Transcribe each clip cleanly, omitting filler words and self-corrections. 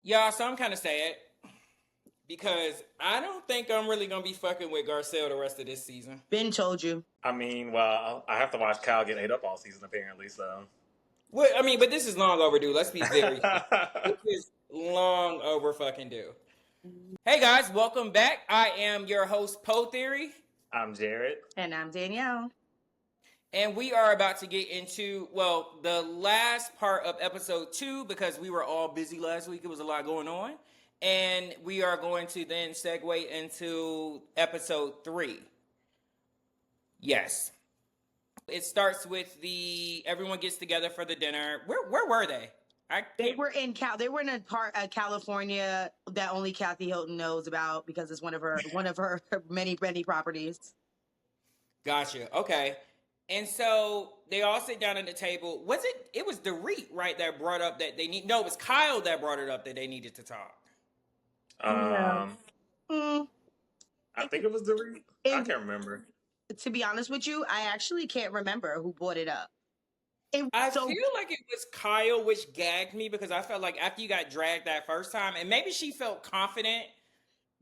Y'all, so I'm kind of sad because I don't think I'm really gonna be fucking with Garcelle the rest of this season. Ben told you. I mean, well, I have to watch Kyle get ate up all season apparently. So, Well, I mean, but this is long overdue. Let's be very clear. This is long over fucking due. Hey guys, welcome back. I am your host, Powetheory, I'm Jared. And I'm Danielle. and we are about to get into the last part of episode 2 because we were all busy last week. It was a lot going on, and we are going to then segue into episode 3. Yes. It starts with everyone gets together for the dinner. Where were they? They were in a part of California that only Kathy Hilton knows about because it's one of her many properties. Gotcha. Okay. And so they all sit down at the table. It was Dorit, right, that brought up that they need. No, it was Kyle that brought it up that they needed to talk. I think it was Dorit. I can't remember. To be honest with you, I actually can't remember who brought it up. I feel like it was Kyle, which gagged me because I felt like after you got dragged that first time, and maybe she felt confident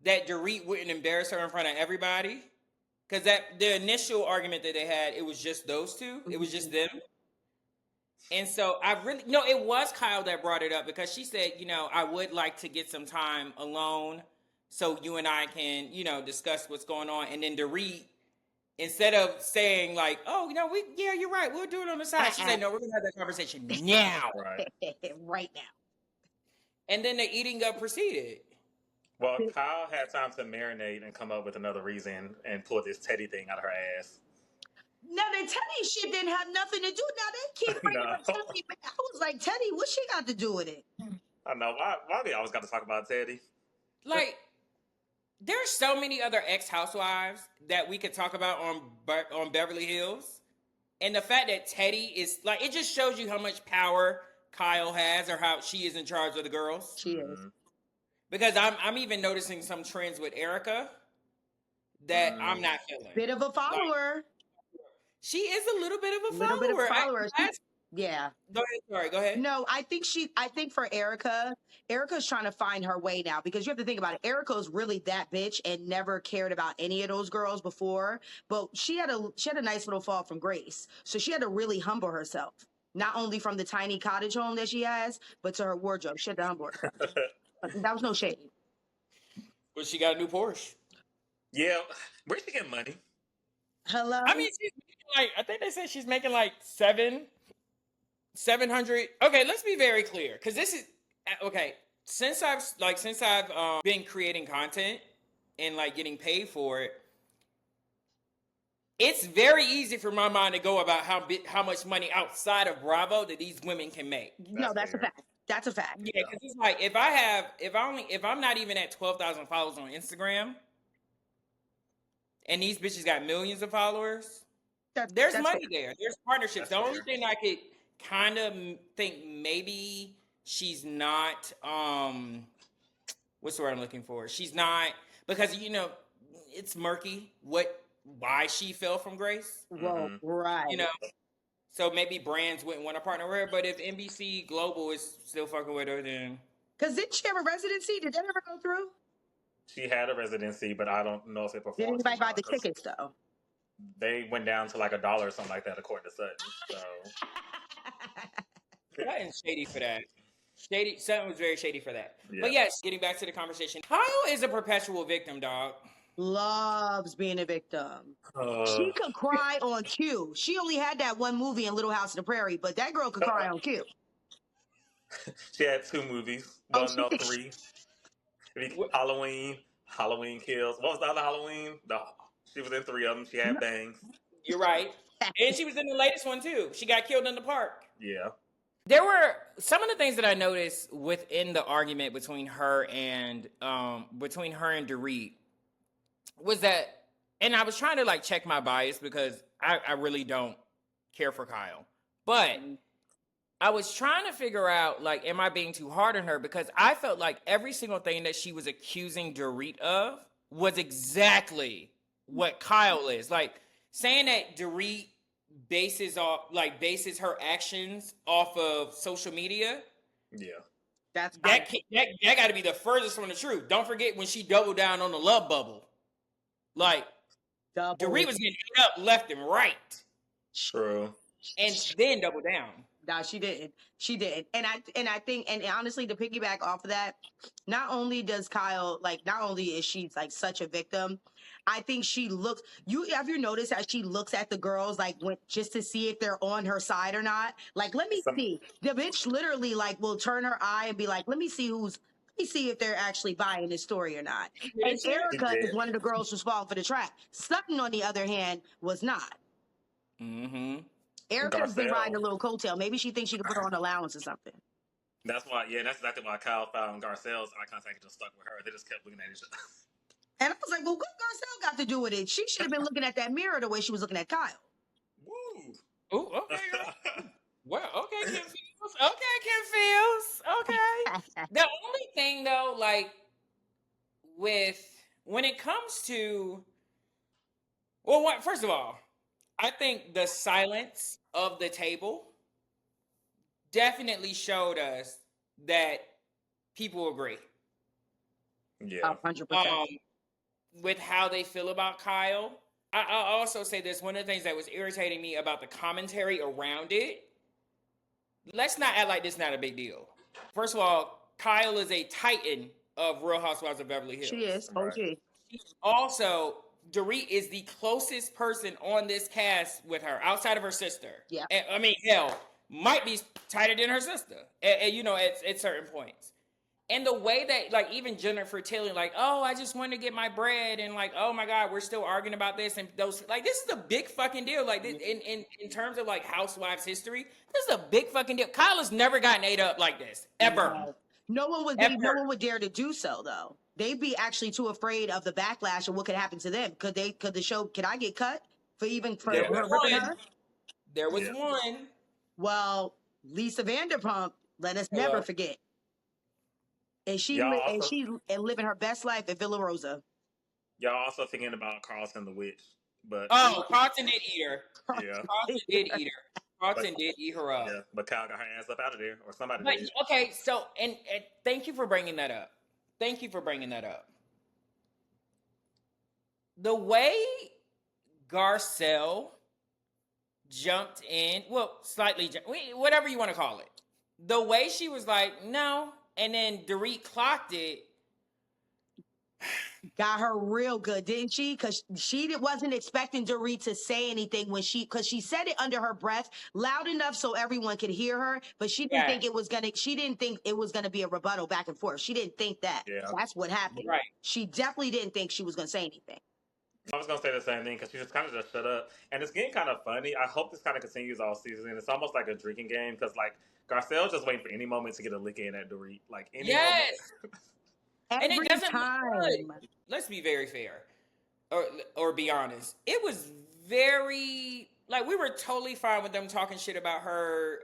that Dorit wouldn't embarrass her in front of everybody. Because the initial argument that they had, it was just those two. It was just them. And so it was Kyle that brought it up because she said, I would like to get some time alone so you and I can, discuss what's going on. And then Dorit, instead of saying like, oh, you're right, we'll do it on the side. She said, no, we're going to have that conversation now. Right now. And then the eating up proceeded. Well, Kyle had time to marinate and come up with another reason and pull this Teddy thing out of her ass. Now, the Teddy shit didn't have nothing to do. Now, they keep bringing up Teddy. I was like, Teddy, what she got to do with it? I know. Why we always got to talk about Teddy? Like, there's so many other ex-housewives that we could talk about on Beverly Hills. And the fact that Teddy is, like, it just shows you how much power Kyle has or how she is in charge of the girls. She is. Because I'm even noticing some trends with Erica that I'm not feeling. Bit of a follower. Like, she is a little bit of a follower. Yeah. Go ahead. Sorry, go ahead. No, I think for Erica's trying to find her way now because you have to think about it. Erica's really that bitch and never cared about any of those girls before, but she had a nice little fall from grace. So she had to really humble herself, not only from the tiny cottage home that she has, but to her wardrobe. She had to humble herself. That was no shade. But she got a new Porsche. Yeah. Where's she getting money? Hello? I mean, she's making I think they said she's making like 700. Okay, let's be very clear. Because this is, okay, since I've been creating content and like getting paid for it, it's very easy for my mind to go about how much money outside of Bravo that these women can make. No, that's a fact. That's a fact. Yeah, because it's like if I'm not even at 12,000 followers on Instagram, and these bitches got millions of followers, there's money there. There's partnerships. The only thing I could kind of think maybe she's not. What's the word I'm looking for? She's not because it's murky why she fell from grace. Well, right. So maybe brands wouldn't want to partner with her, but if NBC Global is still fucking with her, then... Because didn't she have a residency? Did that ever go through? She had a residency, but I don't know if it performed. Did anybody buy the tickets, though? They went down to like $1 or something like that, according to Sutton. So... Sutton's shady for that. Sutton was very shady for that. Yeah. But yes, getting back to the conversation. Kyle is a perpetual victim, dog. Loves being a victim. She could cry on cue. She only had that one movie in Little House on the Prairie, but that girl could cry on cue. She had 2 movies. Well, no, 3. Halloween Kills. What was the other Halloween? She was in 3 of them. She had bangs. You're right. And she was in the latest one, too. She got killed in the park. Yeah. There were some of the things that I noticed within the argument between her and Dorit was that, and I was trying to like check my bias because I really don't care for Kyle, but I was trying to figure out like, am I being too hard on her? Because I felt like every single thing that she was accusing Dorit of was exactly what Kyle is. Like saying that Dorit bases her actions off of social media. Yeah. That's that got to be the furthest from the truth. Don't forget when she doubled down on the love bubble. Like, Dorit was getting ate up left and right. True. And then double down. No, she didn't. She didn't. And I think, and honestly, to piggyback off of that, not only does Kyle, like, not only is she like such a victim, I think she looks, have you noticed how she looks at the girls like just to see if they're on her side or not? Like, let me see. The bitch literally like will turn her eye and be like, let me see if they're actually buying this story or not. And Erica is one of the girls who's falling for the trap. Sutton, on the other hand, was not. Mm-hmm. Erica's been riding a little coattail. Maybe she thinks she can put her on allowance or something. That's why, that's exactly why Kyle found Garcelle's eye contact and just stuck with her. They just kept looking at each other. And I was like, well, what Garcelle got to do with it? She should have been looking at that mirror the way she was looking at Kyle. Woo! Oh, okay. Well, okay, Kim Fields. Okay, Kim Fields. Okay. The only thing, though, like, when it comes to, well, first of all, I think the silence of the table definitely showed us that people agree. Yeah. 100%. With how they feel about Kyle. I'll also say this. One of the things that was irritating me about the commentary around it, let's not act like this is not a big deal. First of all, Kyle is a titan of Real Housewives of Beverly Hills. She is. OG. Also, Dorit is the closest person on this cast with her, outside of her sister. Yeah. I mean, hell, might be tighter than her sister, at certain points. And the way that, like, even Jennifer Tilly, like, oh, I just want to get my bread, and like, oh my God, we're still arguing about this, and those, like, this is a big fucking deal. Like, in terms of like Housewives history, this is a big fucking deal. Kyle has never gotten ate up like this ever. No one would dare to do so, though. They'd be actually too afraid of the backlash and what could happen to them. Could the show? Could I get cut for ripping her? There was one. Well, Lisa Vanderpump. Let us never forget. And she living her best life at Villa Rosa. Y'all also thinking about Carlton the witch, but Carlton did eat her. Yeah, Carlton did eat her. Carlton did eat her up. Yeah, but Kyle got her ass up out of there, or somebody did. Okay, so and thank you for bringing that up. Thank you for bringing that up. The way Garcelle jumped in, slightly, whatever you want to call it. The way she was like, no, and then Dorit clocked it. Got her real good, didn't she? Because she wasn't expecting Dorit to say anything because she said it under her breath, loud enough so everyone could hear her. But she didn't think it was gonna. She didn't think it was gonna be a rebuttal back and forth. She didn't think that. Yeah. That's what happened. Right. She definitely didn't think she was gonna say anything. I was gonna say the same thing because she just kind of just shut up, and it's getting kind of funny. I hope this kind of continues all season. It's almost like a drinking game because like Garcelle's just waiting for any moment to get a lick in at Dorit, like any moment. And it doesn't time. Let's be very fair, or be honest. It was very, like, we were totally fine with them talking shit about her,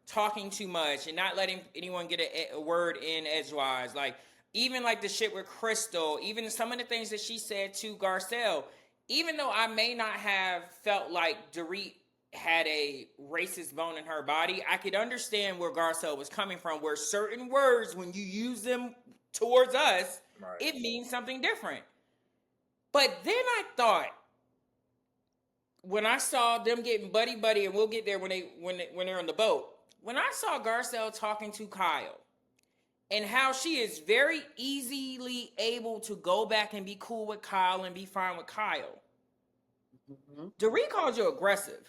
talking too much and not letting anyone get a word in edgewise. Like, even like the shit with Crystal, even some of the things that she said to Garcelle, even though I may not have felt like Dorit had a racist bone in her body, I could understand where Garcelle was coming from, where certain words, when you use them towards us, it means something different. But then I thought, when I saw them getting buddy, and we'll get there when they're on the boat, when I saw Garcelle talking to Kyle, and how she is very easily able to go back and be cool with Kyle and be fine with Kyle. Mm-hmm. Dorit called you aggressive.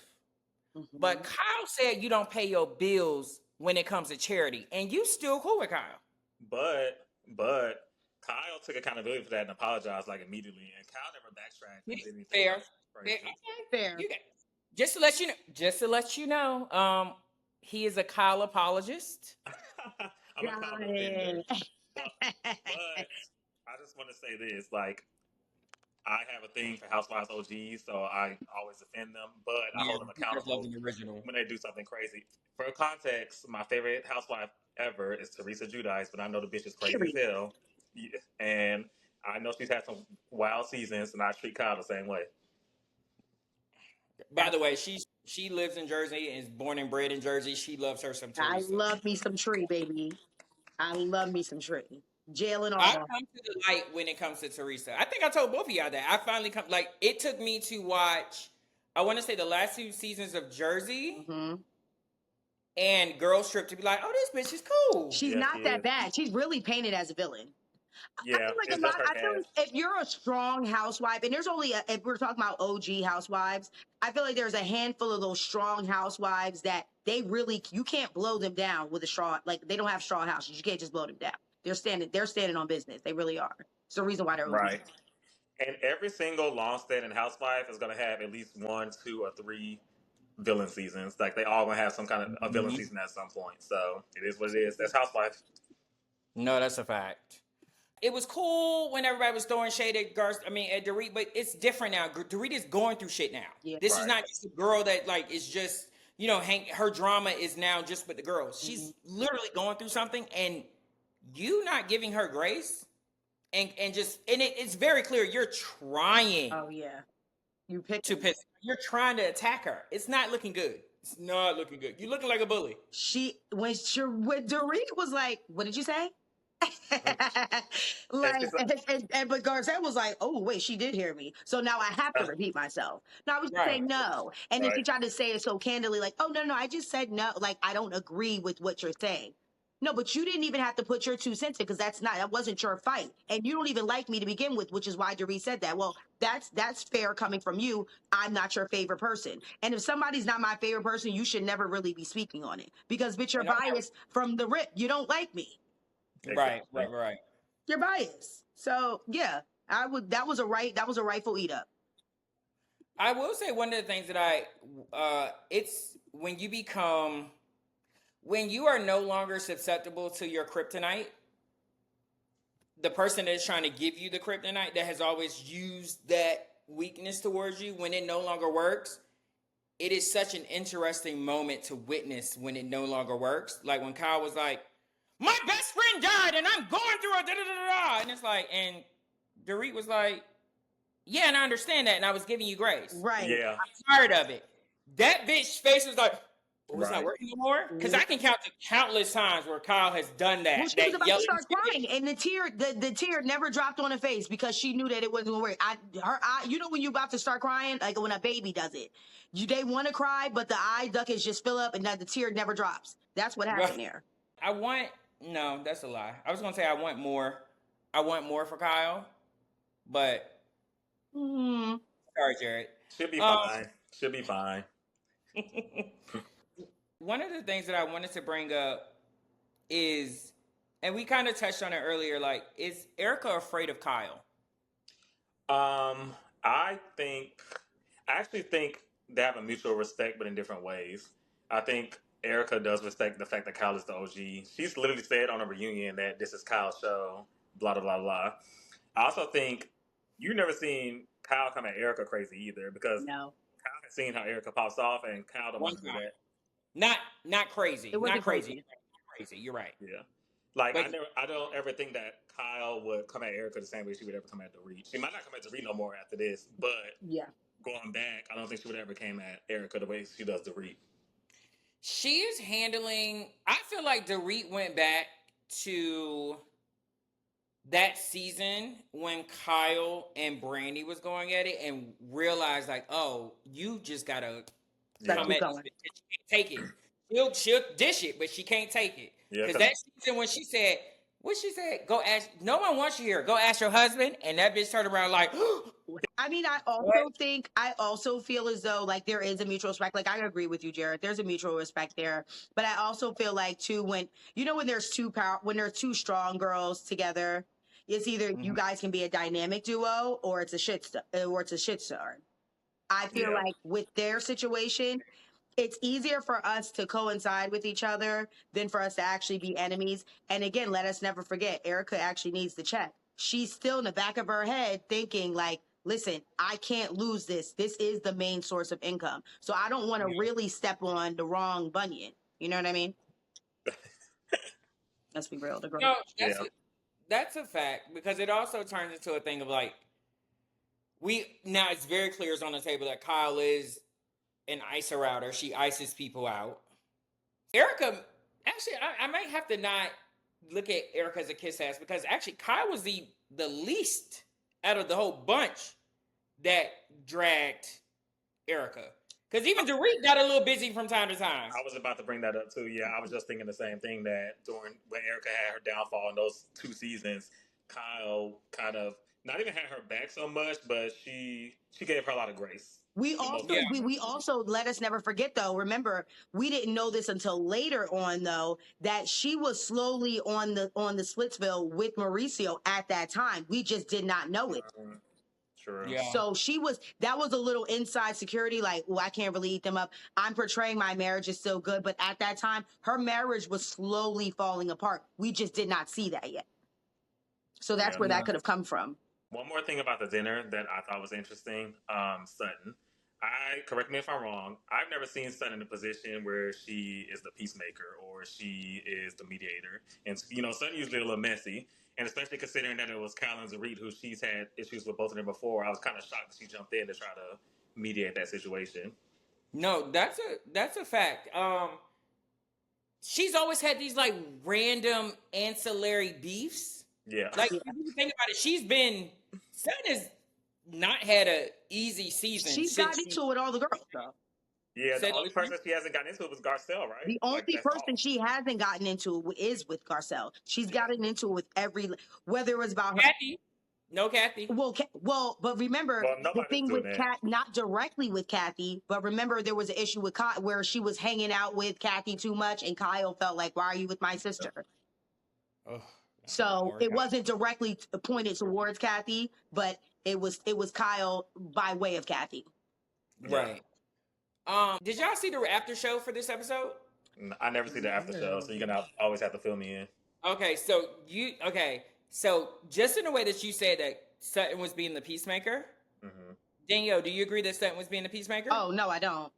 Mm-hmm. But Kyle said you don't pay your bills when it comes to charity. And you still cool with Kyle. But Kyle took accountability for that and apologized like immediately. And Kyle never backtracked. Fair. Just to let you know, he is a Kyle apologist. I'm a Kyle defender. But I just want to say this, like, I have a thing for Housewives OGs, so I always defend them, but I hold them accountable when they do something crazy. For context, my favorite housewife ever is Teresa Giudice, but I know the bitch is crazy as hell. Yeah. And I know she's had some wild seasons, and I treat Kyle the same way. By the way, she lives in Jersey and is born and bred in Jersey. She loves her some Teresa. I love me some Tree, baby. I love me some Tree. Jail and I all. come to the light when it comes to Teresa. I think I told both of y'all that. I finally come, like, it took me to watch, I want to say the last 2 seasons of Jersey Mm-hmm. and Girls Trip to be like, oh, this bitch is cool. She's Yeah, not she that is. bad. She's really painted as a villain. I Yeah, feel like it's just her I feel cast. like if you're a strong housewife, and there's only if we're talking about OG housewives, I feel like there's a handful of those strong housewives that they really you can't blow them down with a straw. Like they don't have straw houses. You can't just blow them down. They're standing on business. They really are. It's the reason why they're OG. Right. And every single long-standing housewife is going to have at least 1, 2, or 3 villain seasons. Like they all going to have some kind of a villain season at some point. So it is what it is. That's housewife. No, that's a fact. It was cool when everybody was throwing shade at at Dorit, but it's different now. Dorit is going through shit now. Yeah. This is Right. not just a girl that like is just, her drama is now just with the girls. She's literally going through something, and you not giving her grace and it's very clear you're trying Oh yeah. You pick to piss. You're trying to attack her. It's not looking good. It's not looking good. You're looking like a bully. when Dorit was like, what did you say? And she's But Garcelle was like, oh wait, she did hear me, so now I have to repeat myself. No, I was just saying Right. no, and then she right. tried to say it so candidly, like, oh no, I just said no, like I don't agree with what you're saying. No, but you didn't even have to put your 2 cents in because that wasn't your fight, and you don't even like me to begin with, which is why Dorit said that. Well, that's fair coming from you. I'm not your favorite person, and if somebody's not my favorite person, you should never really be speaking on it because bitch, you're And I'm not- biased from the rip. You don't like me. Right. Exactly. You're biased. So yeah, that was a rightful eat up. I will say one of the things that it's when you are no longer susceptible to your kryptonite, the person that is trying to give you the kryptonite that has always used that weakness towards you, when it no longer works, it is such an interesting moment to witness when it no longer works. Like when Kyle was like, my best friend died and I'm going through a da-da-da-da-da. And it's like, and Dorit was like, yeah, and I understand that, and I was giving you grace. Right. Yeah. I'm tired of it. That bitch face was like, oh, it's not Right. working no more? Because I can count the countless times where Kyle has done that. Well, she that was about to yelling start shit. crying, and the tear never dropped on her face because she knew that it wasn't gonna work. You know when you about to start crying, like when a baby does it, they want to cry, but the eye duckets just fill up, and the tear never drops. That's what happened there. No, that's a lie. I was gonna say I want more. I want more for Kyle, but sorry, Jared. Should be fine. Should be fine. One of the things that I wanted to bring up is, and we kind of touched on it earlier, like, is Erica afraid of Kyle? I actually think they have a mutual respect, but in different ways. I think Erica does respect the fact that Kyle is the OG. She's literally said on a reunion that this is Kyle's show, blah, blah, blah, blah. I also think you've never seen Kyle come at Erica crazy either, because No, Kyle has seen how Erica pops off, and Kyle don't want to do that. Not crazy. it wasn't Not crazy. crazy. Not crazy. You're right. Yeah. Like, But I don't ever think that Kyle would come at Erica the same way she would ever come at Dorit. She might not come at Dorit no more after this, but Yeah, going back, I don't think she would ever came at Erica the way she does Dorit. she is handling. I feel like Dorit went back to that season when Kyle and Brandy was going at it and realized, like, oh, you just gotta come at this bitch. She can't take it. She'll dish it, but she can't take it. Yeah, Because that season when she said, what she said, go ask, no one wants you here. Go ask your husband. And that bitch turned around like, I mean, I also feel as though like there is a mutual respect. Like I agree with you, Jared. There's a mutual respect there, but I also feel like too when there's when there's two strong girls together, it's either you guys can be a dynamic duo or it's a shit star. I feel like with their situation, it's easier for us to coincide with each other than for us to actually be enemies. And again, let us never forget, Erica actually needs the check. She's still in the back of her head thinking like, listen, I can't lose this. This is the main source of income. So I don't want to really step on the wrong bunion. You know what I mean? Let's be real. no, that's a fact, because it also turns into a thing of like, now it's very clear, it's on the table that Kyle is an icer outer. She ices people out. Erica, actually, I might have to not look at Erica as a kiss ass because actually Kyle was the least out of the whole bunch that dragged Erica. Because even Dorit got a little busy from time to time. I was about to bring that up too. Yeah, I was just thinking the same thing that when Erica had her downfall in those 2 seasons, Kyle kind of not even had her back so much, but she gave her a lot of grace. We also let us never forget though. Remember, we didn't know this until later on though that she was slowly on the Splitsville with Mauricio at that time. We just did not know it. True. Yeah. So that was a little inside security, like, well, I can't really eat them up. I'm portraying my marriage is so good, but at that time, her marriage was slowly falling apart. We just did not see that yet. So that's where that could have come from. One more thing about the dinner that I thought was interesting, Sutton. Correct me if I'm wrong. I've never seen Sutton in a position where she is the peacemaker or she is the mediator. And Sutton usually a little messy. And especially considering that it was Kyle and Dorit, who she's had issues with both of them before, I was kind of shocked that she jumped in to try to mediate that situation. No, that's a fact. She's always had these like random ancillary beefs. Yeah. Like if you think about it, Sutton has not had an easy season. She's gotten into it with all the girls though. Yeah, the only person she hasn't gotten into it was Garcelle, right? The only person she hasn't gotten into it is with Garcelle. She's gotten into it with whether it was about her. Kathy. No, Kathy. Well, but remember the thing with Kat, not directly with Kathy, but remember there was an issue with where she was hanging out with Kathy too much, and Kyle felt like, "Why are you with my sister?" Oh, so it wasn't directly pointed towards Kathy, but it was Kyle by way of Kathy. Right. Did y'all see the after show for this episode? I never see the after show, so you're gonna always have to fill me in. Okay, so just in the way that you said that Sutton was being the peacemaker, Danielle, do you agree that Sutton was being the peacemaker? Oh no, I don't.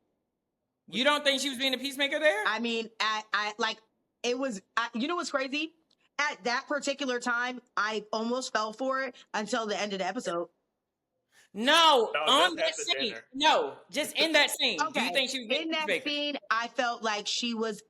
You don't think she was being the peacemaker there? I mean, I like it was. You know what's crazy? At that particular time, I almost fell for it until the end of the episode. No, on that scene. No, just in that scene. Okay. Do you think she was being in that scene? I felt like she was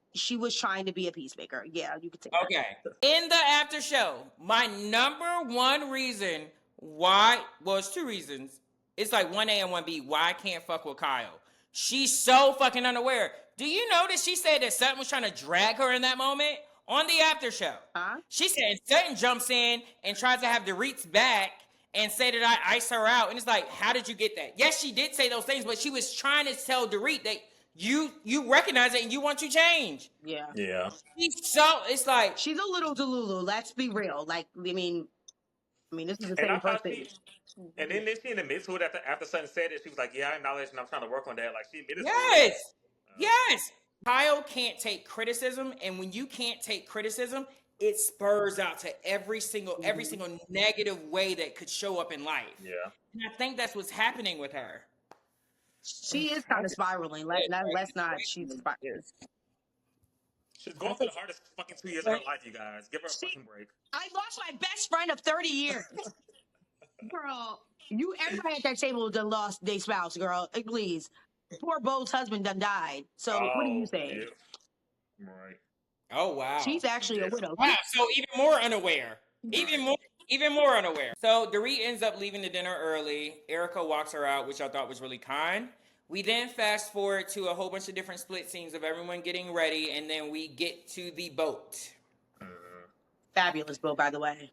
trying to be a peacemaker. Yeah, you could say that. Okay. In the after show, my number one reason why, well, it's 2 reasons. It's like 1A and 1B. Why I can't fuck with Kyle. She's so fucking unaware. Do you notice she said that Sutton was trying to drag her in that moment on the after show? She said Sutton jumps in and tries to have Dorit's back and say that I ice her out. And it's like, how did you get that? Yes, she did say those things, but she was trying to tell Dorit that you recognize it and you want to change. Yeah. Yeah. It's like she's a little delulu. Let's be real. Like, I mean, this is the same person. And then she admits to it after Sutton said it. She was like, "Yeah, I acknowledge and I'm trying to work on that." Like she admitted. Yes. Yes. Kyle can't take criticism, and when you can't take criticism, it spurs out to every single negative way that could show up in life. Yeah. And I think that's what's happening with her. She is kind of spiraling. Let's not. She's spiraling. She's going through the hardest fucking 2 years of her life, you guys. Give her a fucking break. I lost my best friend of 30 years. Girl, everybody at that table done lost their spouse, girl. Please. Poor Bo's husband done died. So what do you say? Yeah. Right. Oh wow. She's actually a widow. Wow, so even more unaware. Even more unaware. So Dorit ends up leaving the dinner early. Erica walks her out, which I thought was really kind. We then fast forward to a whole bunch of different split scenes of everyone getting ready, and then we get to the boat. Fabulous boat, by the way.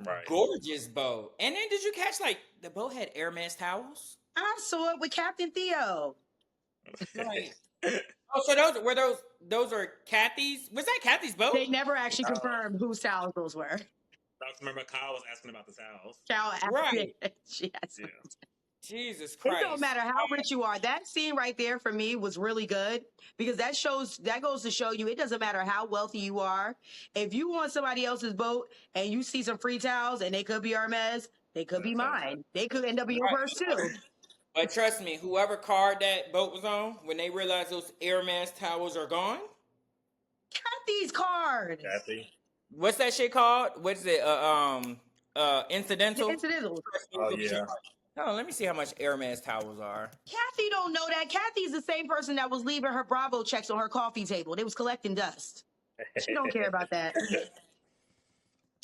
Right. Gorgeous boat. And then did you catch the boat had Hermes towels? I saw it with Captain Theo. Right. Oh, so those are Kathy's? Was that Kathy's boat? They never actually confirmed whose towels those were. I remember Kyle was asking about the towels. Right. She asked. Yeah. Jesus Christ. It don't matter how rich you are. That scene right there for me was really good because that goes to show you it doesn't matter how wealthy you are. If you want somebody else's boat and you see some free towels and they could be Hermes, they could be mine. They could end up in your purse too. But trust me, whoever card that boat was on, when they realize those Hermes towels are gone. Kathy's card. Kathy. What's that shit called? What's it? Incidental? Incidental. Oh, yeah. Oh, let me see how much Hermes towels are. Kathy don't know that. Kathy's the same person that was leaving her Bravo checks on her coffee table. They was collecting dust. She don't care about that.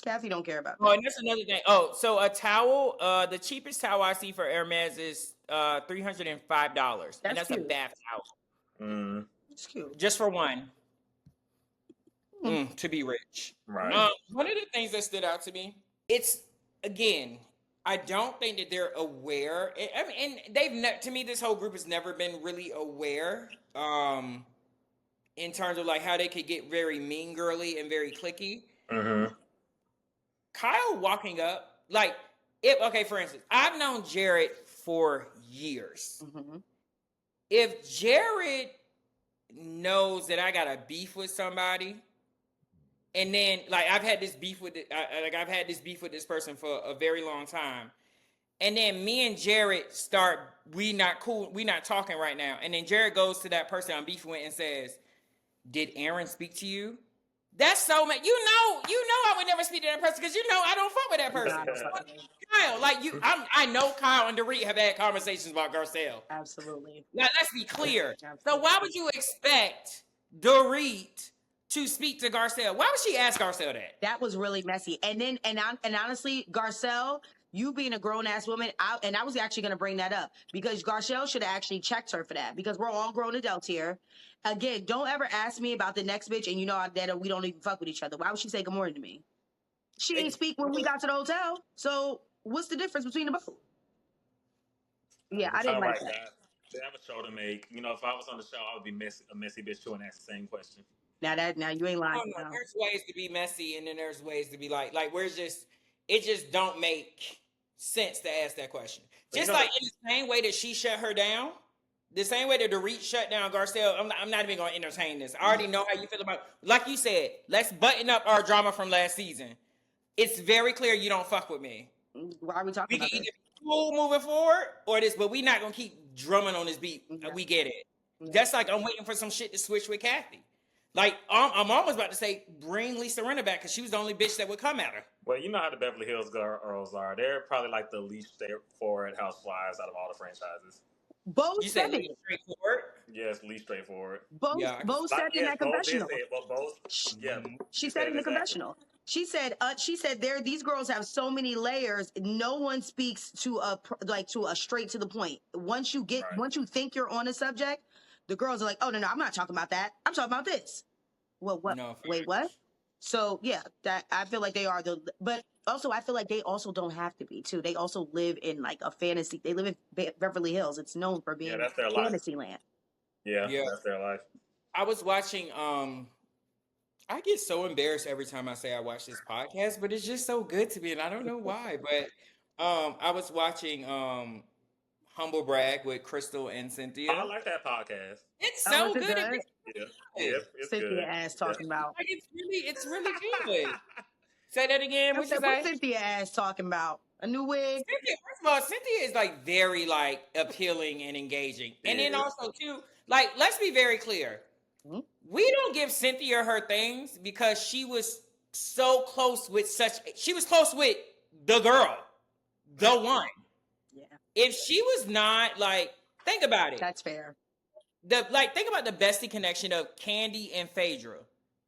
Kathy don't care about Oh, that. and that's another thing. Oh, so a towel, the cheapest towel I see for Hermes is $305. And that's a cute. bath towel. It's cute. Just for one. To be rich. Right. One of the things that stood out to me, it's again, I don't think that they're aware. I mean, and to me, this whole group has never been really aware, in terms of like how they could get very mean girly and very cliquey. Kyle walking up, like, okay, for instance, I've known Jared for years. If Jared knows that I got a beef with somebody, and then like I've had this beef with this person for a very long time, and then me and Jared we not cool, we not talking right now, and then Jared goes to that person I'm beefing with and says, "Did Aaron speak to you?" That's so much. You know, I would never speak to that person because I don't fuck with that person. Kyle, like I know Kyle and Dorit have had conversations about Garcelle. Absolutely. Now let's be clear. Absolutely. So why would you expect Dorit to speak to Garcelle? Why would she ask Garcelle that? That was really messy. And honestly, Garcelle, you being a grown ass woman, I was actually going to bring that up because Garcelle should have actually checked her for that because we're all grown adults here. Again, don't ever ask me about the next bitch and you know that we don't even fuck with each other. Why would she say good morning to me? She didn't speak when we got to the hotel. So what's the difference between the both? Yeah, I didn't like that. They have a show to make. You know, if I was on the show, I would be a messy bitch too and ask the same question. Now you ain't lying. No, there's ways to be messy, and then there's ways to be like it just don't make sense to ask that question. Just like in the same way that she shut her down, the same way that Dorit shut down Garcelle, I'm not even going to entertain this. I already know how you feel about. Like you said, let's button up our drama from last season. It's very clear you don't fuck with me. Why are we talking about this? We can either be cool moving forward or this, but we not gonna keep drumming on this beat. Yeah. We get it. Yeah. That's like I'm waiting for some shit to switch with Kathy. Like I'm almost about to say bring Lisa Rinna back because she was the only bitch that would come at her. Well, you know how the Beverly Hills girls are. They're probably like the least straightforward housewives out of all the franchises. Both said it. Straightforward? Yes, least straightforward. Both said in that confessional. She said in the confessional. She said these girls have so many layers. No one speaks to a straight to the point. Once you think you're on a subject, the girls are like, oh no, I'm not talking about that. I'm talking about this. Well, what? No, wait, what? So yeah, that I feel like they are but also I feel like they also don't have to be too. They also live in like a fantasy. They live in Beverly Hills. It's known for being that's their fantasy land. Yeah, that's their life. I was watching. I get so embarrassed every time I say I watch this podcast, but it's just so good to me, and I don't know why. But I was watching Humble Brag with Crystal and Cynthia. I like that podcast. It's so good. It's Cynthia good. ass talking about. Like it's really good. Say that again. What's Cynthia ass talking about? A new wig. Cynthia, first of all, Cynthia is like very like appealing and engaging, and then also too, like let's be very clear. Mm-hmm. We don't give Cynthia her things because she was so close with she was close with the girl, the one. Yeah. If she was not like, think about it. That's fair. Think about the bestie connection of Candy and Phaedra.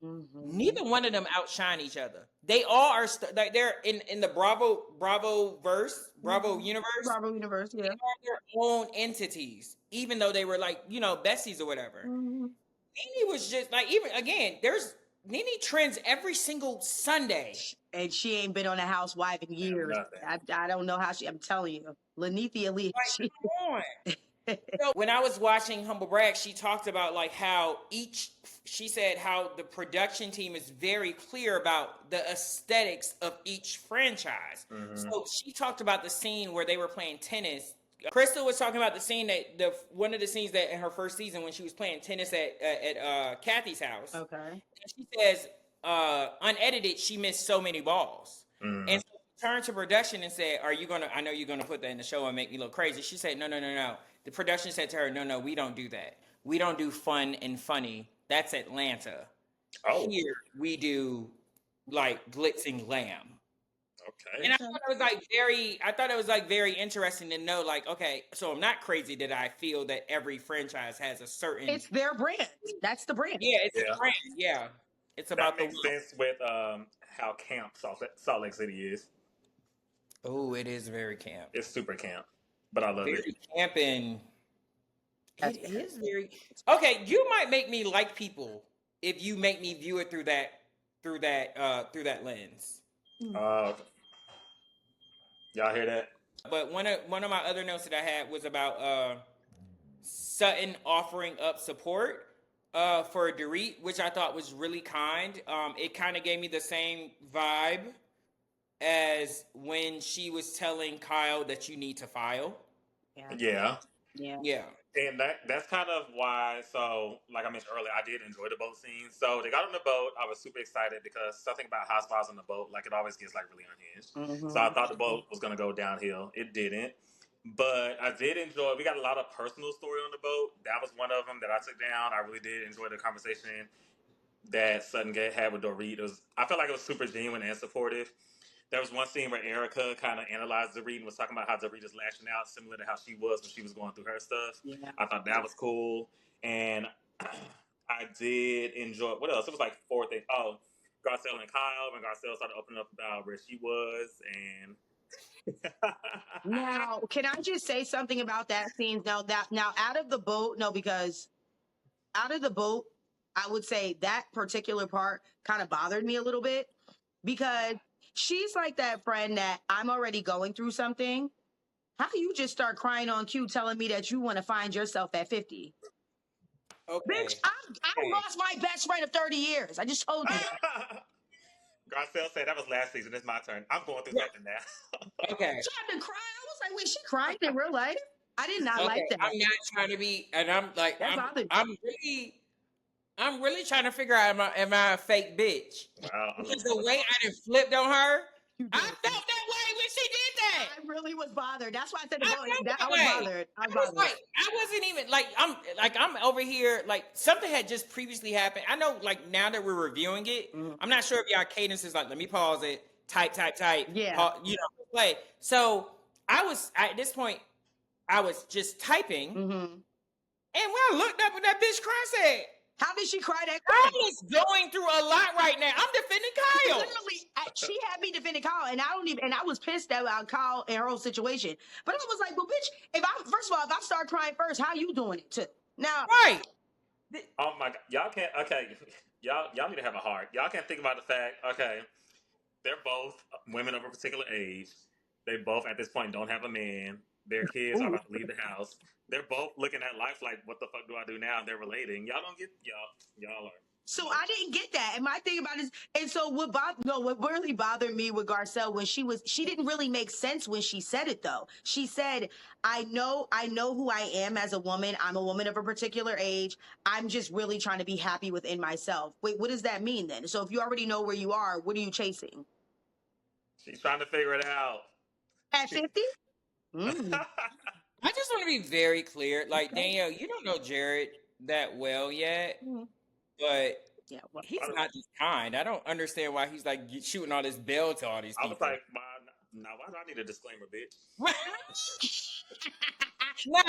Mm-hmm. Neither one of them outshine each other. They all are they're in the Bravo universe. Bravo universe, yeah. They are their own entities, even though they were like, besties or whatever. Mm-hmm. Nene was just like, even again, Nene trends every single Sunday. And she ain't been on a housewife in years. I don't know how I'm telling you. Lanithia Lee. Come on. So when I was watching Humble Brag, she talked about like how she said how the production team is very clear about the aesthetics of each franchise. Mm-hmm. So she talked about the scene where they were playing tennis. Crystal was talking about the scene one of the scenes that in her first season when she was playing tennis at Kathy's house. Okay. And she says, unedited, she missed so many balls. Mm-hmm. And so she turned to production and said, I know you're gonna put that in the show and make me look crazy. She said, no. The production said to her, no, we don't do that. We don't do fun and funny. That's Atlanta. Oh. Here we do like glitz and glam. Okay. And I thought it was very interesting to know, like, okay, so I'm not crazy that I feel that every franchise has a certain. It's their brand. That's the brand. Yeah, it's the brand. Yeah, it's about that makes sense with how camp Salt Lake City is. Oh, it is very camp. It's super camp, but I love it. Very camp, and it is very okay. You might make me like people if you make me view it through that lens. Y'all hear that? But one of my other notes that I had was about Sutton offering up support for Dorit, which I thought was really kind. It kind of gave me the same vibe as when she was telling Kyle that you need to file. Yeah. And that's kind of why. So, like I mentioned earlier, I did enjoy the boat scene. So they got on the boat. I was super excited because something about Housewives on the boat, like it always gets like really unhinged. So I thought the boat was gonna go downhill. It didn't, but I did enjoy. We got a lot of personal story on the boat. That was one of them that I took down. I really did enjoy the conversation that Sutton had with Dorit. I felt like it was super genuine and supportive. There was one scene where Erica kind of analyzed Dorit and was talking about how Dorit is lashing out, similar to how she was when she was going through her stuff. Yeah. I thought that was cool. And I did enjoy, what else? It was like 4 things. Oh, Garcelle and Kyle, when Garcelle started opening up about where she was. And now, can I just say something about that scene? Now, out of the boat, because out of the boat, I would say that particular part kind of bothered me a little bit because she's like that friend that I'm already going through something. How do you just start crying on cue telling me that you want to find yourself at 50? okay. Bitch, I lost my best friend of 30 years. I just told you that. Garcelle said that was last season. It's my turn. I'm going through something now. Okay. She had to cry. I was like, wait, she crying in real life? I did not like that. I'm not trying to be, and I'm like, That bothered me. I'm really trying to figure out am I a fake bitch? Wow. Because the way I done flipped on her, I felt that way when she did that. I really was bothered. That's why I said I I was bothered. I was like, I wasn't even I'm over here like something had just previously happened. I know like now that we're reviewing it, I'm not sure if y'all cadence is like, let me pause it, type, Yeah. pause, play. So I was at this point, I was just typing, and when I looked up at that bitch cry, I said, how did she cry that quick? I was going through a lot right now. I'm defending Kyle. Literally, she had me defending Kyle, and I was pissed about Kyle and her whole situation. But I was like, well, bitch, first of all, if I start crying first, how you doing it too? Now, right. Oh my God, y'all can't. Okay, y'all need to have a heart. Y'all can't think about the fact. Okay, they're both women of a particular age. They both at this point don't have a man. Their kids are about to leave the house. They're both looking at life like, what the fuck do I do now? They're relating. Y'all don't get y'all are. So I didn't get that. And my thing about it is, and so what really bothered me with Garcelle when she didn't really make sense when she said it though. She said, I know who I am as a woman. I'm a woman of a particular age. I'm just really trying to be happy within myself. Wait, what does that mean then? So if you already know where you are, what are you chasing? She's trying to figure it out. At 50? I just want to be very clear. Like, Danielle, you don't know Jared that well yet, but he's not this kind. I don't understand why he's like shooting all this bell to all these people. I was like, why do I need a disclaimer, bitch? See, I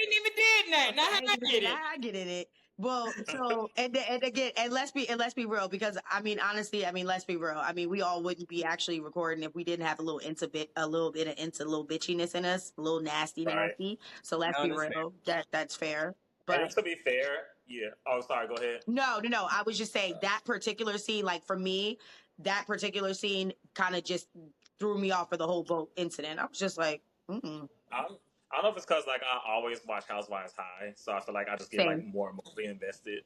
ain't even did that. Now I get it. Well, so and again, let's be real, because honestly, let's be real. We all wouldn't be actually recording if we didn't have a little bit of bitchiness in us, a little nasty. So let's be real. That's fair. But and to be fair, yeah. Oh, sorry. Go ahead. No. I was just saying that particular scene, like for me, that particular scene kind of just threw me off for the whole boat incident. I was just like, I don't know if it's because like I always watch Housewives High, so I feel like I just get like more emotionally invested.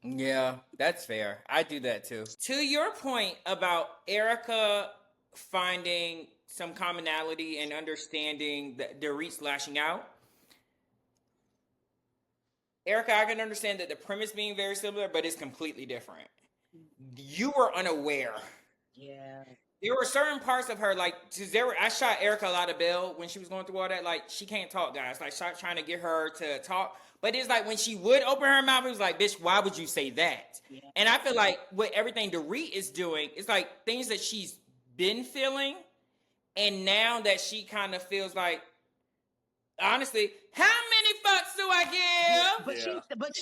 Yeah, that's fair. I do that too. To your point about Erica finding some commonality and understanding that Dorit's lashing out, Erica, I can understand that the premise being very similar, but it's completely different. You were unaware. Yeah. There were certain parts of her, like, I shot Erica a lot of bail when she was going through all that. Like, she can't talk, guys. Like, trying to get her to talk. But it's like when she would open her mouth, it was like, bitch, why would you say that? Yeah. And I feel like what everything Dorit is doing is like things that she's been feeling. And now that she kind of feels like, honestly, how many fucks do I give. But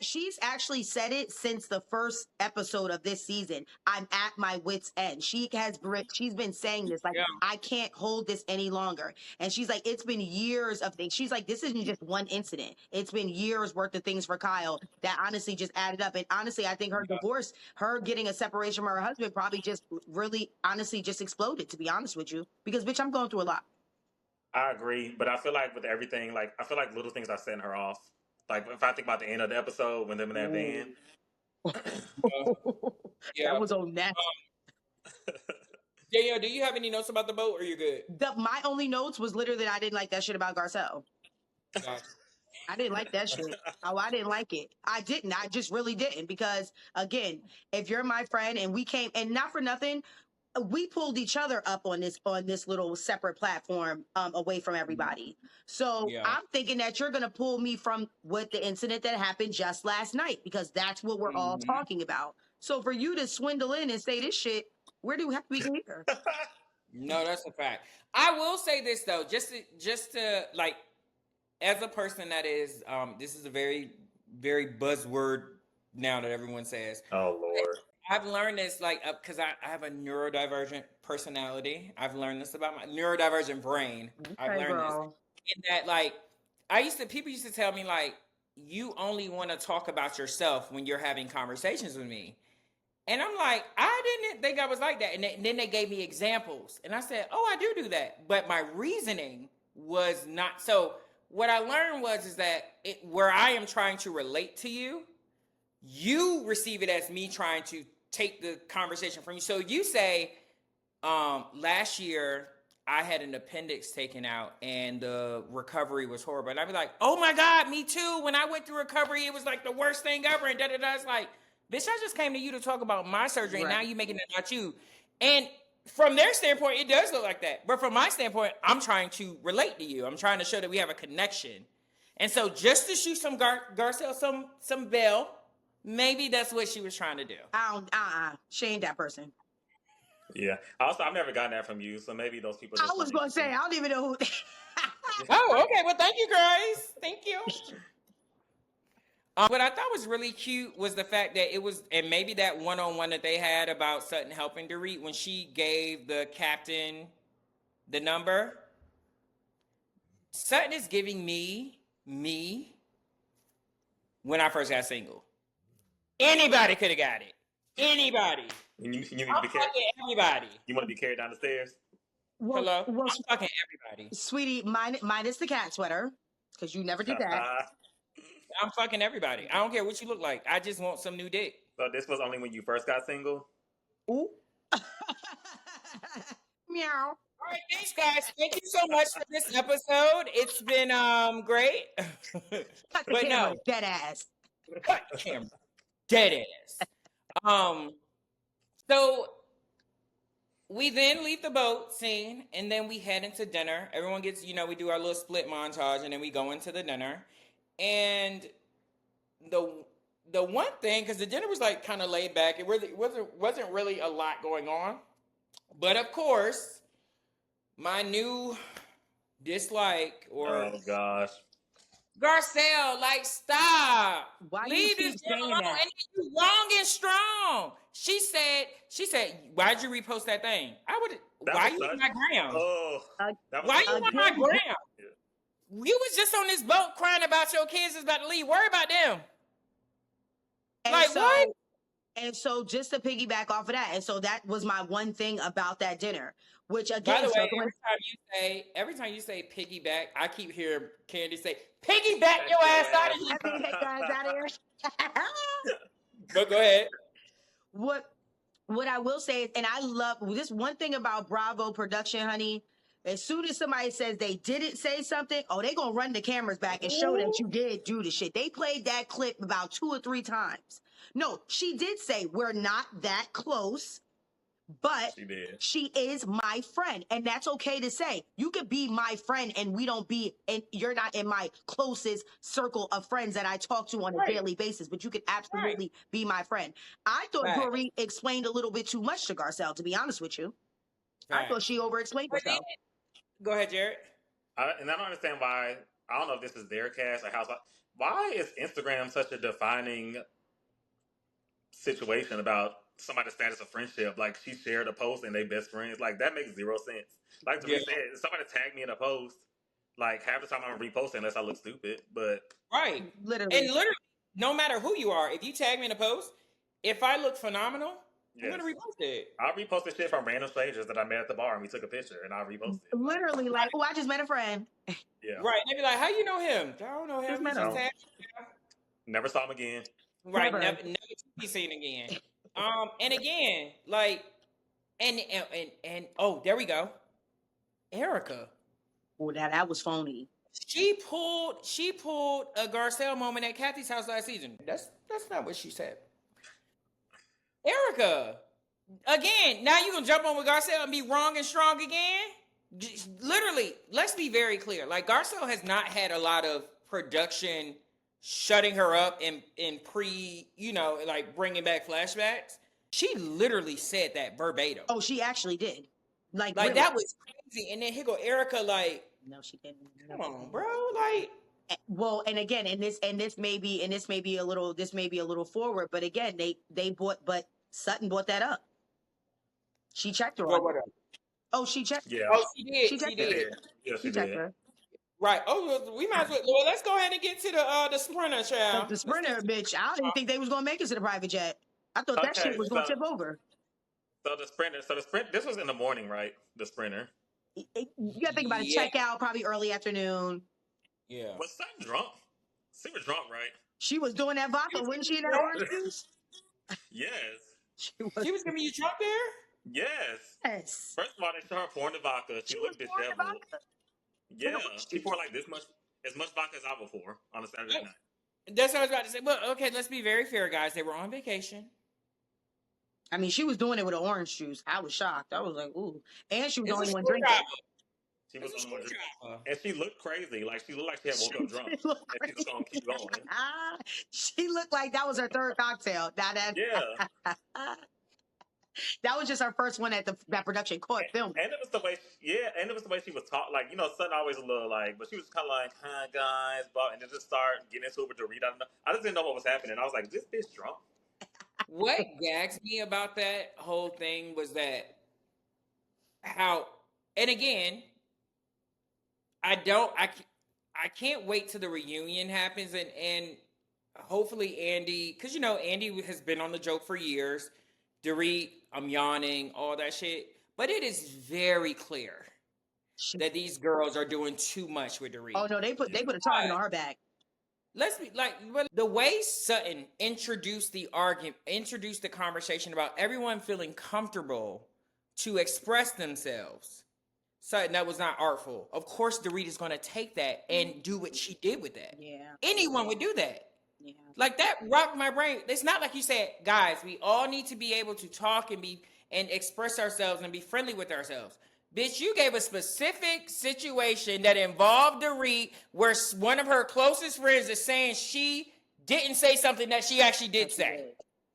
she's actually said it since the first episode of this season. I'm at my wit's end. She's been saying this like, I can't hold this any longer. And she's like, it's been years of things. She's like, this isn't just one incident. It's been years worth of things for Kyle that honestly just added up. And honestly, I think her divorce, her getting a separation from her husband, probably just really honestly just exploded, to be honest with you. Because bitch, I'm going through a lot. I agree, but I feel like with everything, like I feel like little things are setting her off. Like if I think about the end of the episode when them in that van. That was on that. Danielle, do you have any notes about the boat, or you're good? My only notes was literally that I didn't like that shit about Garcelle. I didn't like that shit. Oh, I didn't like it. I didn't. I just really didn't, because again, if you're my friend and we came, and not for nothing, we pulled each other up on this little separate platform away from everybody. So I'm thinking that you're gonna pull me from what the incident that happened just last night, because that's what we're all talking about. So for you to swindle in and say this shit, where do we have to be here? No, that's a fact. I will say this though, just to like, as a person that is, this is a very, very buzzword now that everyone says. Oh Lord. I've learned this, like, because I have a neurodivergent personality. I've learned this about my neurodivergent brain. Okay, I've learned this. In that, like, people used to tell me, like, you only want to talk about yourself when you're having conversations with me. And I'm like, I didn't think I was like that. And then they gave me examples. And I said, oh, I do that. But my reasoning was not. So what I learned is that where I am trying to relate to you, you receive it as me trying to take the conversation from you. So you say, last year I had an appendix taken out and the recovery was horrible. And I'd be like, oh my God, me too. When I went through recovery, it was like the worst thing ever. And da-da-da. It's like, bitch, I just came to you to talk about my surgery. Right. And now you making it about you. And from their standpoint, it does look like that. But from my standpoint, I'm trying to relate to you. I'm trying to show that we have a connection. And so just to shoot some Garcelle some bell, maybe that's what she was trying to do. She ain't that person. Yeah. Also, I've never gotten that from you, so maybe those people. I was gonna say, I don't even know who. Oh, okay. Well, thank you, guys. Thank you. What I thought was really cute was the fact that it was, and maybe that one-on-one that they had about Sutton helping Dorit when she gave the captain the number. Sutton is giving me when I first got single. Anybody could have got it. Anybody. You need to be carried. Everybody. You want to be carried down the stairs? Hello? I'm fucking everybody. Sweetie, minus the cat sweater, because you never did that. I'm fucking everybody. I don't care what you look like. I just want some new dick. So this was only when you first got single? Ooh. Meow. All right, thanks, guys. Thank you so much for this episode. It's been great. Cut the camera, dead ass. Cut the camera. Dead ass. So we then leave the boat scene and then we head into dinner. Everyone gets, we do our little split montage and then we go into the dinner. And the one thing, because the dinner was like kind of laid back, it really wasn't really a lot going on. But of course, my new dislike oh gosh. Garcelle, like, stop. Why leave this girl alone? And you long and strong. She said, why'd you repost that thing? Why you on my gram? Why you on my gram? You was just on this boat crying about your kids is about to leave. Worry about them. What? And so just to piggyback off of that, and so that was my one thing about that dinner, which again, by the way, every time you say piggyback, I keep hearing Candy say, piggyback your ass out of here. But go ahead. What I will say is, and I love this one thing about Bravo production, honey. As soon as somebody says they didn't say something, they gonna run the cameras back and show that you did do the shit. They played that clip about 2 or 3 times. No, she did say we're not that close, but she is my friend, and that's okay to say. You could be my friend, and you're not in my closest circle of friends that I talk to on a daily basis, but you could absolutely be my friend. I thought Dorit explained a little bit too much to Garcelle, to be honest with you. I thought she over-explained herself. Go ahead, Jared. And I don't understand why I don't know if this is their cast or Housewives. Why is Instagram such a defining situation about somebody's status of friendship? Like, she shared a post and they best friends. Like, that makes zero sense. Like Yeah. Dorit said, if somebody tagged me in a post, like, half the time I'm reposting unless I look stupid. But Right. Literally. No matter who you are, if you tag me in a post, if I look phenomenal, I'm gonna repost it. I'll repost the shit from random strangers that I met at the bar and we took a picture and I'll repost it. Literally, like, oh, I just met a friend. Yeah. Right. They be like, how you know him? I don't know him. Just He met just him. tagged me. Never saw him again. Right. Never. Never to be seen again. And again, like, and oh, there we go. Erica. Oh, that was phony. She pulled a Garcelle moment at Kathy's house last season. That's not what she said. Erica, again, now you gonna jump on with Garcelle and be wrong and strong again? Literally, let's be very clear. Like, Garcelle has not had a lot of production shutting her up and like bringing back flashbacks. She literally said that verbatim. Oh, she actually did. Like really? Really. That was crazy. And then here go Erica, like, no, she didn't. Come on, bro. Like, well, and again, and this may be a little forward, but again, but Sutton bought that up. She checked her on. What up? Oh, she checked. Yeah. Oh, she did. She checked her. Yeah, She checked her. Right. Oh, we might as well. Let's go ahead and get to the Sprinter, child. The Sprinter, bitch. I didn't think they was gonna make it to the private jet. I thought that shit was gonna tip over. So the Sprinter. This was in the morning, right? The Sprinter. You gotta think about it. Checkout probably early afternoon. Yeah. Was Sutton drunk? She was drunk, right? She was doing that vodka, wasn't she? In that orange juice. Yes. She was giving you drunk there. Yes. First of all, they saw her pouring the vodka. She looked disheveled. Yeah, she poured like as much vodka as I would pour on a Saturday night. That's what I was about to say. Well, okay, let's be very fair, guys. They were on vacation. I mean, she was doing it with an orange juice. I was shocked. I was like, ooh. And she was the only one drinking. She was the only one drinking. And she looked crazy. Like, she looked like she had woke up drunk. And she was going to keep going. She looked like that was her third cocktail. Yeah. That was just her first one that production caught filming. And it was the way, she was taught. Like, Sutton always a little like, but she was kind of like, hi guys, and then just start getting into it with Dorita. I just didn't know what was happening. I was like, this bitch drunk. What gags me about that whole thing was that and again, I can't wait till the reunion happens and hopefully Andy, because Andy has been on the joke for years. Dorit, I'm yawning, all that shit. But it is very clear that these girls are doing too much with Dorit. Oh no, they put a target on her back. Let's be like, the way Sutton introduced the conversation about everyone feeling comfortable to express themselves. Sutton, that was not artful. Of course, Dorit is going to take that and do what she did with that. Yeah. Anyone would do that. Yeah. Like, that rocked my brain. It's not like you said, guys, we all need to be able to talk and express ourselves and be friendly with ourselves. Bitch, you gave a specific situation that involved Dorit where one of her closest friends is saying she didn't say something that she actually did say.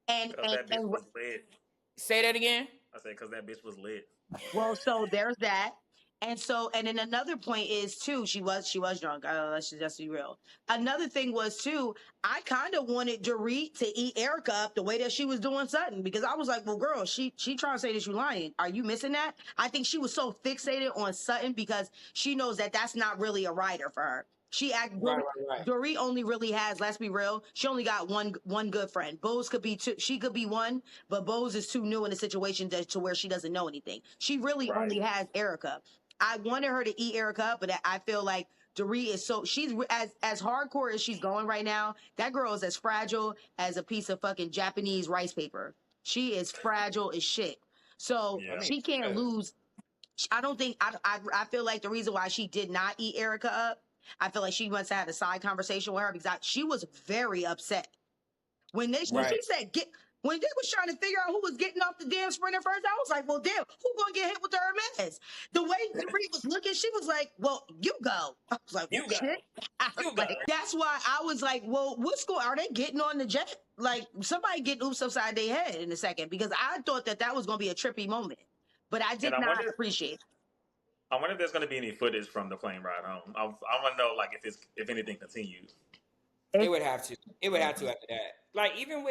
And that bitch was lit. Say that again? I said, because that bitch was lit. Well, so there's that. And then another point is too, she was drunk. Let's just be real. Another thing was too, I kind of wanted Dorit to eat Erica up the way that she was doing Sutton, because I was like, well, girl, she trying to say that you lying. Are you missing that? I think she was so fixated on Sutton because she knows that that's not really a rider for her. Right. Dorit only really has, let's be real, she only got one good friend. Bose could be two, she could be one, but Bose is too new in the situation to where she doesn't know anything. She really only has Erica. I wanted her to eat Erica up, but I feel like Dorit is she's as hardcore as she's going right now. That girl is as fragile as a piece of fucking Japanese rice paper. She is fragile as shit. So she can't lose. I don't think, I feel like the reason why she did not eat Erica up, I feel like she must have had a side conversation with her because she was very upset. When she said, when they was trying to figure out who was getting off the damn Sprinter first, I was like, well, damn, who gonna get hit with the Hermes? The way Dorit was looking, she was like, well, you go. I was like, well, shit. That's why I was like, well, what's going on? Are they getting on the jet? Like, somebody get oops upside their head in a second, because I thought that was going to be a trippy moment. But I did not appreciate it. I wonder if there's going to be any footage from the plane ride home. I want to know, like, if anything continues. It would have to. It would have to after that. Even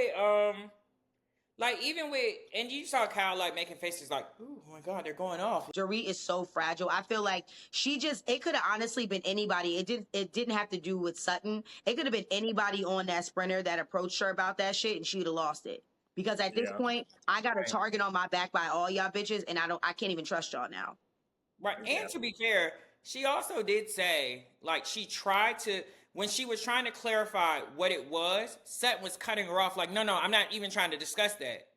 with, and you saw Kyle like making faces like, "Ooh, my God, they're going off." Dorit is so fragile. I feel like it could have honestly been anybody. It didn't have to do with Sutton. It could have been anybody on that sprinter that approached her about that shit, and she would have lost it. Because at this point, I got a target on my back by all y'all bitches, and I can't even trust y'all now. Right. And to be fair, she also did say, like, she tried to, when she was trying to clarify what it was, Sutton was cutting her off like, no, I'm not even trying to discuss that.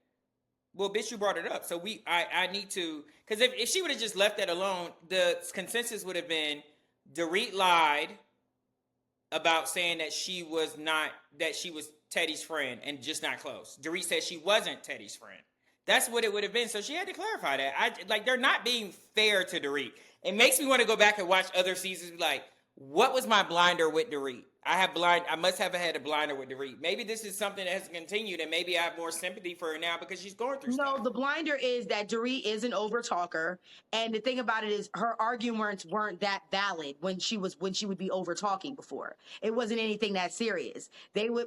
Well, bitch, you brought it up. So I need to, because if she would have just left that alone, the consensus would have been Dorit lied about saying that she was Teddy's friend and just not close. Dorit said she wasn't Teddy's friend. That's what it would have been. So she had to clarify that. They're not being fair to Dorit. It makes me want to go back and watch other seasons. Like, what was my blinder with Dorit? I must have had a blinder with Dorit. Maybe this is something that has continued, and maybe I have more sympathy for her now because she's going through stuff. No, the blinder is that Dorit is an over talker, and the thing about it is her arguments weren't that valid when she would be over talking before. It wasn't anything that serious. They would,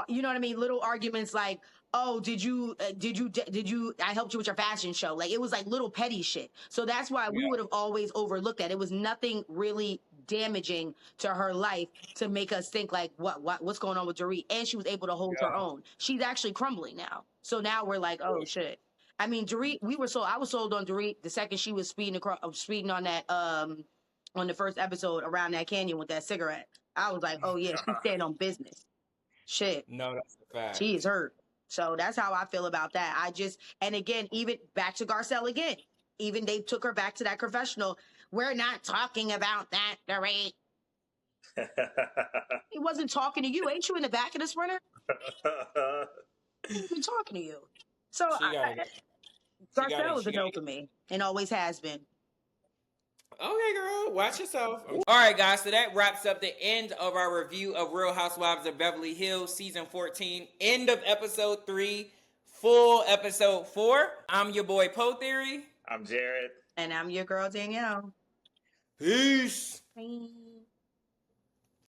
you know what I mean? Little arguments like, oh, did you I helped you with your fashion show. Like, it was like little petty shit. So that's why we would have always overlooked that. It was nothing really damaging to her life to make us think like, what's going on with Dorit? And she was able to hold her own. She's actually crumbling now. So now we're like, oh shit. I mean, Dorit, I was sold on Dorit the second she was speeding on that on the first episode around that canyon with that cigarette. I was like, oh yeah, she's staying on business. Shit. No, that's a fact. She is hurt. So that's how I feel about that. And again, even back to Garcelle again. Even they took her back to that confessional. We're not talking about that, Dorit. He wasn't talking to you. Ain't you in the back of the sprinter? He's been talking to you. So Garcelle is a no for me and always has been. Okay, girl, watch yourself. All right, guys, so that wraps up the end of our review of Real Housewives of Beverly Hills, season 14, end of episode 3, full episode 4. I'm your boy, Powetheory. I'm Jared. And I'm your girl, Danielle. Peace. Bye.